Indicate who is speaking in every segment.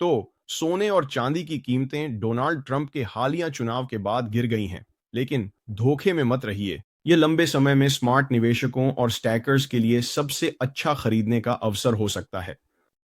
Speaker 1: तो सोने और चांदी की कीमतें डोनाल्ड ट्रंप के हालिया चुनाव के बाद गिर गई हैं, लेकिन धोखे में मत रहिए। यह लंबे समय में स्मार्ट निवेशकों और स्टैकर्स के लिए सबसे अच्छा खरीदने का अवसर हो सकता है।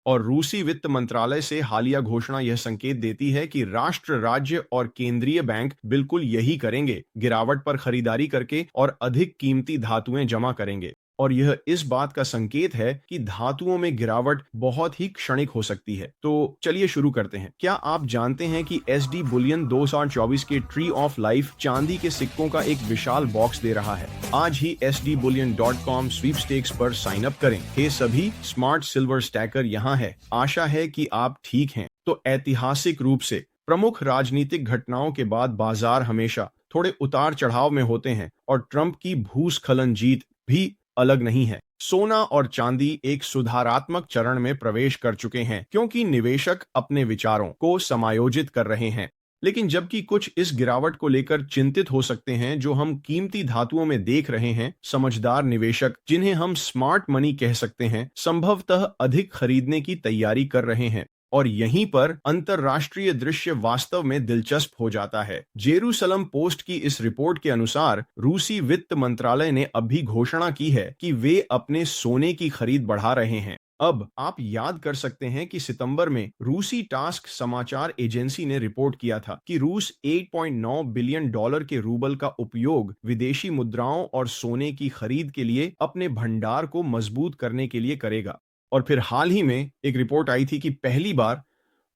Speaker 1: और रूसी वित्त मंत्रालय से हालिया घोषणा यह संकेत देती है कि राष्ट्र, राज्य और केंद्रीय बैंक बिल्कुल यही करेंगे, गिरावट पर खरीदारी करके और अधिक कीमती धातुएं जमा करेंगे। और यह इस बात का संकेत है कि धातुओं में गिरावट बहुत ही क्षणिक हो सकती है। तो चलिए शुरू करते हैं। क्या आप जानते हैं कि एसडी बुलियन 2024 के ट्री ऑफ लाइफ चांदी के सिक्कों का एक विशाल बॉक्स दे रहा है? आज ही sdbullion.com स्वीपस्टेक्स पर साइन अप करें। हे सभी स्मार्ट सिल्वर स्टैकर यहाँ है। आशा है कि आप ठीक हैं। तो ऐतिहासिक रूप से प्रमुख राजनीतिक घटनाओं के बाद बाजार हमेशा थोड़े उतार चढ़ाव में होते हैं, और ट्रंप की भूस्खलन जीत भी अलग नहीं है। सोना और चांदी एक सुधारात्मक चरण में प्रवेश कर चुके हैं, क्योंकि निवेशक अपने विचारों को समायोजित कर रहे हैं। लेकिन जबकि कुछ इस गिरावट को लेकर चिंतित हो सकते हैं जो हम कीमती धातुओं में देख रहे हैं, समझदार निवेशक, जिन्हें हम स्मार्ट मनी कह सकते हैं, संभवतः अधिक खरीदने की तैयारी कर रहे हैं। और यहीं पर अंतरराष्ट्रीय दृश्य वास्तव में दिलचस्प हो जाता है। जेरूसलम पोस्ट की इस रिपोर्ट के अनुसार रूसी वित्त मंत्रालय ने अभी घोषणा की है कि वे अपने सोने की खरीद बढ़ा रहे हैं। अब आप याद कर सकते हैं कि सितंबर में रूसी टास्क समाचार एजेंसी ने रिपोर्ट किया था कि रूस 8.9 बिलियन डॉलर के रूबल का उपयोग विदेशी मुद्राओं और सोने की खरीद के लिए अपने भंडार को मजबूत करने के लिए करेगा। और फिर हाल ही में एक रिपोर्ट आई थी कि पहली बार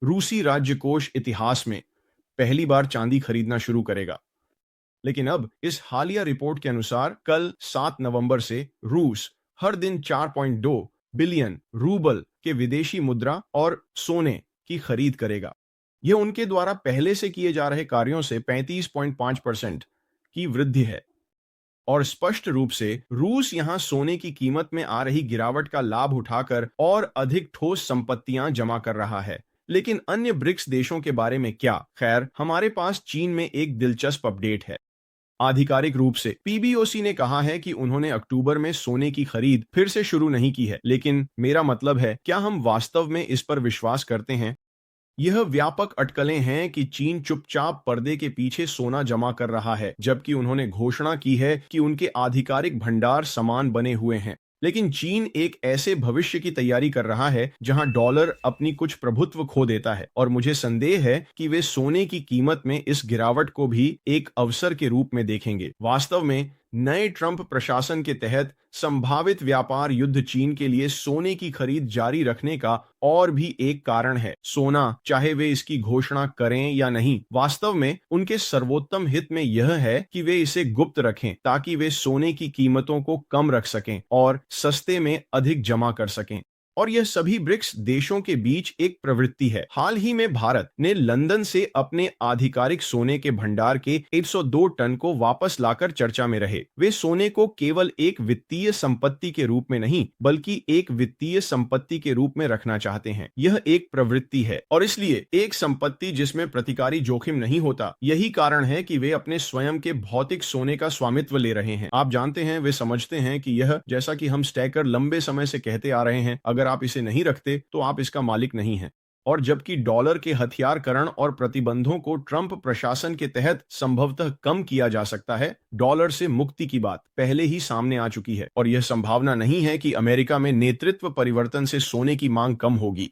Speaker 1: रूसी राज्य कोष इतिहास में पहली बार चांदी खरीदना शुरू करेगा। लेकिन अब इस हालिया रिपोर्ट के अनुसार कल 7 नवंबर से रूस हर दिन 4.2 बिलियन रूबल के विदेशी मुद्रा और सोने की खरीद करेगा। यह उनके द्वारा पहले से किए जा रहे कार्यों से 35.5% की वृद्धि है। और स्पष्ट रूप से रूस यहां सोने की कीमत में आ रही गिरावट का लाभ उठाकर और अधिक ठोस संपत्तियां जमा कर रहा है। लेकिन अन्य ब्रिक्स देशों के बारे में क्या? खैर, हमारे पास चीन में एक दिलचस्प अपडेट है। आधिकारिक रूप से पीबीओसी ने कहा है कि उन्होंने अक्टूबर में सोने की खरीद फिर से शुरू नहीं की है। लेकिन मेरा मतलब है, क्या हम वास्तव में इस पर विश्वास करते हैं? यह व्यापक अटकलें हैं कि चीन चुपचाप पर्दे के पीछे सोना जमा कर रहा है, जबकि उन्होंने घोषणा की है कि उनके आधिकारिक भंडार समान बने हुए हैं। लेकिन चीन एक ऐसे भविष्य की तैयारी कर रहा है जहां डॉलर अपनी कुछ प्रभुत्व खो देता है, और मुझे संदेह है कि वे सोने की कीमत में इस गिरावट को भी एक अवसर के रूप में देखेंगे। वास्तव में नए ट्रंप प्रशासन के तहत संभावित व्यापार युद्ध चीन के लिए सोने की खरीद जारी रखने का और भी एक कारण है। सोना, चाहे वे इसकी घोषणा करें या नहीं, वास्तव में उनके सर्वोत्तम हित में यह है कि वे इसे गुप्त रखें, ताकि वे सोने की कीमतों को कम रख सकें और सस्ते में अधिक जमा कर सकें। और यह सभी ब्रिक्स देशों के बीच एक प्रवृत्ति है। हाल ही में भारत ने लंदन से अपने आधिकारिक सोने के भंडार के 102 टन को वापस लाकर चर्चा में रहे। वे सोने को केवल एक वित्तीय संपत्ति के रूप में नहीं, बल्कि एक वित्तीय संपत्ति के रूप में रखना चाहते हैं। यह एक प्रवृत्ति है, और इसलिए एक संपत्ति जिसमें प्रतिकारी जोखिम नहीं होता। यही कारण है कि वे अपने स्वयं के भौतिक सोने का स्वामित्व ले रहे हैं। आप जानते हैं, वे समझते हैं कि यह, जैसा कि हम स्टैकर लंबे समय से कहते आ रहे हैं, अगर आप इसे नहीं रखते तो आप इसका मालिक नहीं हैं। और जबकि डॉलर के हथियारकरण और प्रतिबंधों को ट्रंप प्रशासन के तहत संभवतः कम किया जा सकता है, डॉलर से मुक्ति की बात पहले ही सामने आ चुकी है, और यह संभावना नहीं है कि अमेरिका में नेतृत्व परिवर्तन से सोने की मांग कम होगी।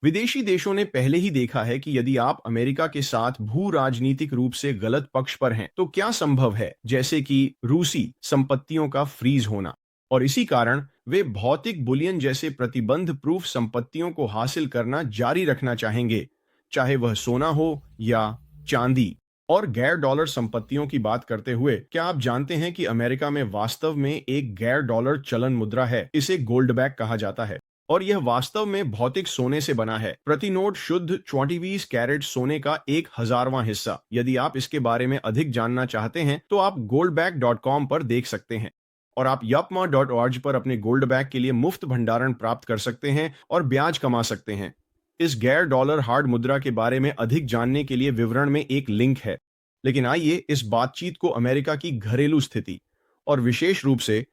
Speaker 1: विदेशी देशों ने पहले ही देखा है कि यदि आप अमेरिका के साथ भू राजनीतिक रूप से गलत पक्ष पर हैं, तो क्या संभव है, जैसे कि रूसी संपत्तियों का फ्रीज होना। और इसी कारण वे भौतिक बुलियन जैसे प्रतिबंध प्रूफ संपत्तियों को हासिल करना जारी रखना चाहेंगे, चाहे वह सोना हो या चांदी। और गैर डॉलर संपत्तियों की बात करते हुए, क्या आप जानते हैं कि अमेरिका में वास्तव में एक गैर डॉलर चलन मुद्रा है? इसे गोल्ड बैक कहा जाता है, और यह वास्तव में भौतिक सोने से बना है। प्रति नोट शुद्ध 24 कैरेट सोने का 1,000वां हिस्सा। यदि आप इसके बारे में अधिक जानना चाहते हैं तो आप goldback.com पर देख सकते हैं, और आप yapma.org पर अपने गोल्ड बैग के लिए मुफ्त भंडारण प्राप्त कर सकते हैं और ब्याज कमा सकते हैं। इस गैर डॉलर हार्ड मुद्रा के बारे में अधिक जानने के लिए विवरण में एक लिंक है। लेकिन आइए इस बातचीत को अमेरिका की घरेलू स्थिति और विशेष रूप से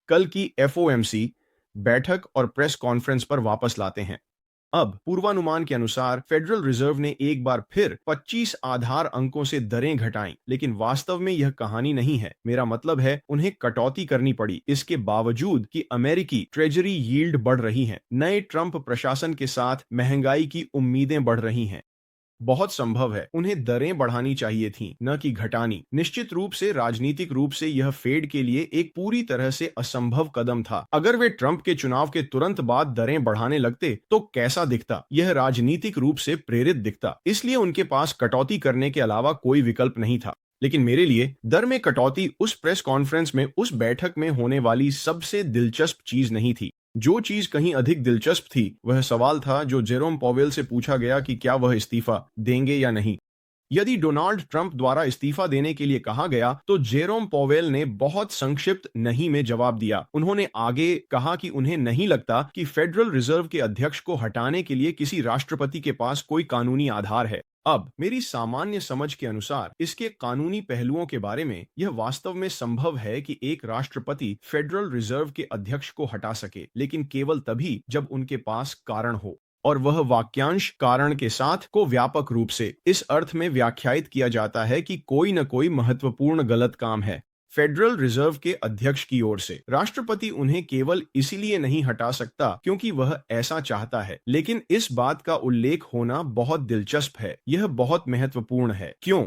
Speaker 1: कल की FOMC बैठक और प्रेस कॉन्फ्रेंस पर वापस लाते हैं। अब पूर्वानुमान के अनुसार फेडरल रिजर्व ने एक बार फिर 25 आधार अंकों से दरें घटाई, लेकिन वास्तव में यह कहानी नहीं है। मेरा मतलब है उन्हें कटौती करनी पड़ी, इसके बावजूद कि अमेरिकी ट्रेजरी यील्ड बढ़ रही है। नए ट्रंप प्रशासन के साथ महंगाई की उम्मीदें बढ़ रही हैं। बहुत संभव है उन्हें दरें बढ़ानी चाहिए थीं, न कि घटानी। निश्चित रूप से राजनीतिक रूप से यह फेड के लिए एक पूरी तरह से असंभव कदम था। अगर वे ट्रंप के चुनाव के तुरंत बाद दरें बढ़ाने लगते तो कैसा दिखता? यह राजनीतिक रूप से प्रेरित दिखता। इसलिए उनके पास कटौती करने के अलावा कोई विकल्प नहीं था। लेकिन मेरे लिए दर में कटौती उस प्रेस कॉन्फ्रेंस में, उस बैठक में होने वाली सबसे दिलचस्प चीज नहीं थी। जो चीज कहीं अधिक दिलचस्प थी वह सवाल था जो जेरोम पॉवेल से पूछा गया कि क्या वह इस्तीफा देंगे या नहीं। यदि डोनाल्ड ट्रंप द्वारा इस्तीफा देने के लिए कहा गया तो जेरोम पॉवेल ने बहुत संक्षिप्त नहीं में जवाब दिया। उन्होंने आगे कहा कि उन्हें नहीं लगता कि फेडरल रिजर्व के अध्यक्ष को हटाने के लिए किसी राष्ट्रपति के पास कोई कानूनी आधार है। अब मेरी सामान्य समझ के अनुसार इसके कानूनी पहलुओं के बारे में यह वास्तव में संभव है कि एक राष्ट्रपति फेडरल रिजर्व के अध्यक्ष को हटा सके, लेकिन केवल तभी जब उनके पास कारण हो, और वह वाक्यांश कारण के साथ को व्यापक रूप से इस अर्थ में व्याख्यायित किया जाता है कि कोई न कोई महत्वपूर्ण गलत काम है फेडरल रिजर्व के अध्यक्ष की ओर से। राष्ट्रपति उन्हें केवल इसीलिए नहीं हटा सकता क्योंकि वह ऐसा चाहता है, लेकिन इस बात का उल्लेख होना बहुत दिलचस्प है। यह बहुत महत्वपूर्ण है। क्यों?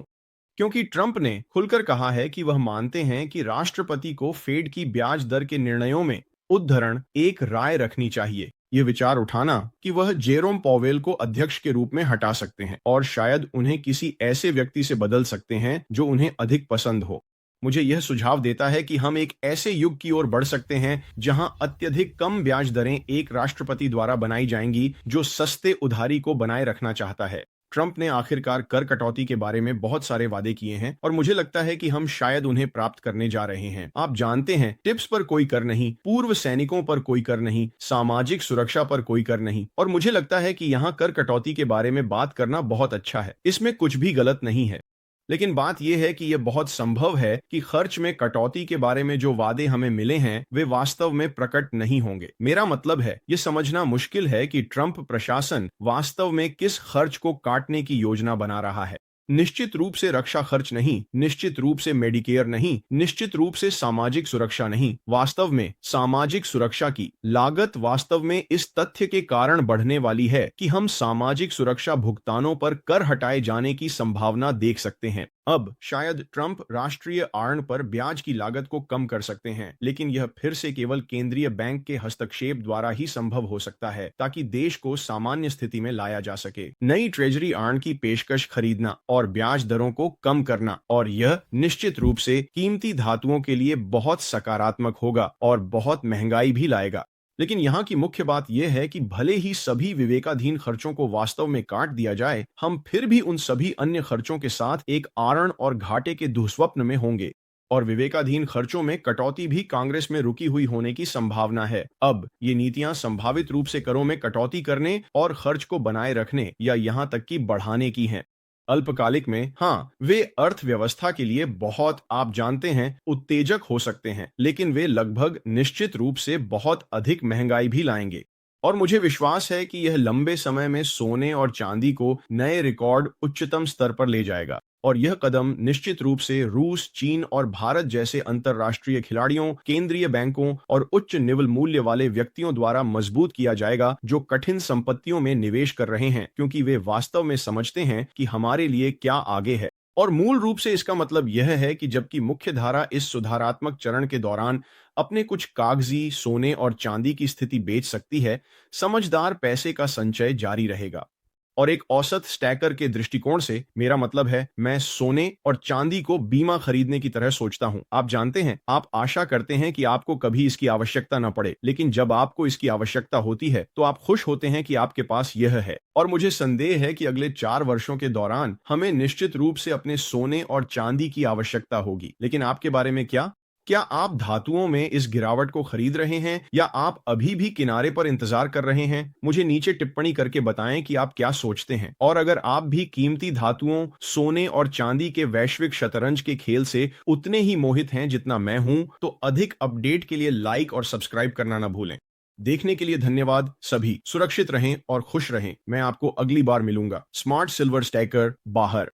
Speaker 1: क्योंकि ट्रंप ने खुलकर कहा है कि वह मानते हैं कि राष्ट्रपति को फेड की ब्याज दर के निर्णयों में उद्धरण एक राय रखनी चाहिए। यह विचार उठाना कि वह जेरोम पॉवेल को अध्यक्ष के रूप में हटा सकते हैं और शायद उन्हें किसी ऐसे व्यक्ति से बदल सकते हैं जो उन्हें अधिक पसंद हो, मुझे यह सुझाव देता है कि हम एक ऐसे युग की ओर बढ़ सकते हैं जहां अत्यधिक कम ब्याज दरें एक राष्ट्रपति द्वारा बनाई जाएंगी जो सस्ते उधारी को बनाए रखना चाहता है। ट्रंप ने आखिरकार कर कटौती के बारे में बहुत सारे वादे किए हैं और मुझे लगता है कि हम शायद उन्हें प्राप्त करने जा रहे हैं। आप जानते हैं, टिप्स पर कोई कर नहीं, पूर्व सैनिकों पर कोई कर नहीं, सामाजिक सुरक्षा पर कोई कर नहीं, और मुझे लगता है कि यहाँ कर कटौती के बारे में बात करना बहुत अच्छा है। इसमें कुछ भी गलत नहीं है। लेकिन बात यह है कि यह बहुत संभव है कि खर्च में कटौती के बारे में जो वादे हमें मिले हैं वे वास्तव में प्रकट नहीं होंगे। मेरा मतलब है यह समझना मुश्किल है कि ट्रंप प्रशासन वास्तव में किस खर्च को काटने की योजना बना रहा है। निश्चित रूप से रक्षा खर्च नहीं, निश्चित रूप से मेडिकेयर नहीं, निश्चित रूप से सामाजिक सुरक्षा नहीं। वास्तव में सामाजिक सुरक्षा की लागत वास्तव में इस तथ्य के कारण बढ़ने वाली है कि हम सामाजिक सुरक्षा भुगतानों पर कर हटाए जाने की संभावना देख सकते हैं। अब शायद ट्रंप राष्ट्रीय आर्न पर ब्याज की लागत को कम कर सकते हैं, लेकिन यह फिर से केवल केंद्रीय बैंक के हस्तक्षेप द्वारा ही संभव हो सकता है ताकि देश को सामान्य स्थिति में लाया जा सके। नई ट्रेजरी आर्न की पेशकश खरीदना और ब्याज दरों को कम करना, और यह निश्चित रूप से कीमती धातुओं के लिए बहुत सकारात्मक होगा और बहुत महंगाई भी लाएगा। लेकिन यहाँ की मुख्य बात यह है कि भले ही सभी विवेकाधीन खर्चों को वास्तव में काट दिया जाए, हम फिर भी उन सभी अन्य खर्चों के साथ एक आरण और घाटे के दुःस्वप्न में होंगे, और विवेकाधीन खर्चों में कटौती भी कांग्रेस में रुकी हुई होने की संभावना है। अब ये नीतियां संभावित रूप से करों में कटौती करने और खर्च को बनाए रखने या यहाँ तक कि बढ़ाने की हैं। अल्पकालिक में हाँ, वे अर्थव्यवस्था के लिए बहुत, आप जानते हैं, उत्तेजक हो सकते हैं, लेकिन वे लगभग निश्चित रूप से बहुत अधिक महंगाई भी लाएंगे। और मुझे विश्वास है कि यह लंबे समय में सोने और चांदी को नए रिकॉर्ड उच्चतम स्तर पर ले जाएगा, और यह कदम निश्चित रूप से रूस, चीन और भारत जैसे अंतर्राष्ट्रीय खिलाड़ियों, केंद्रीय बैंकों और उच्च निवल मूल्य वाले व्यक्तियों द्वारा मजबूत किया जाएगा जो कठिन संपत्तियों में निवेश कर रहे हैं, क्योंकि वे वास्तव में समझते हैं कि हमारे लिए क्या आगे है। और मूल रूप से इसका मतलब यह है कि जबकि मुख्य धारा इस सुधारात्मक चरण के दौरान अपने कुछ कागजी सोने और चांदी की स्थिति बेच सकती है, समझदार पैसे का संचय जारी रहेगा। और एक औसत स्टैकर के दृष्टिकोण से मेरा मतलब है, मैं सोने और चांदी को बीमा खरीदने की तरह सोचता हूं। आप जानते हैं, आप आशा करते हैं कि आपको कभी इसकी आवश्यकता न पड़े, लेकिन जब आपको इसकी आवश्यकता होती है तो आप खुश होते हैं कि आपके पास यह है। और मुझे संदेह है कि अगले 4 वर्षों के दौरान हमें निश्चित रूप से अपने सोने और चांदी की आवश्यकता होगी। लेकिन आपके बारे में क्या? क्या आप धातुओं में इस गिरावट को खरीद रहे हैं या आप अभी भी किनारे पर इंतजार कर रहे हैं? मुझे नीचे टिप्पणी करके बताएं कि आप क्या सोचते हैं। और अगर आप भी कीमती धातुओं, सोने और चांदी के वैश्विक शतरंज के खेल से उतने ही मोहित हैं जितना मैं हूं, तो अधिक अपडेट के लिए लाइक और सब्सक्राइब करना ना भूलें। देखने के लिए धन्यवाद सभी। सुरक्षित रहें और खुश रहें। मैं आपको अगली बार मिलूंगा। स्मार्ट सिल्वर स्टैकर बाहर।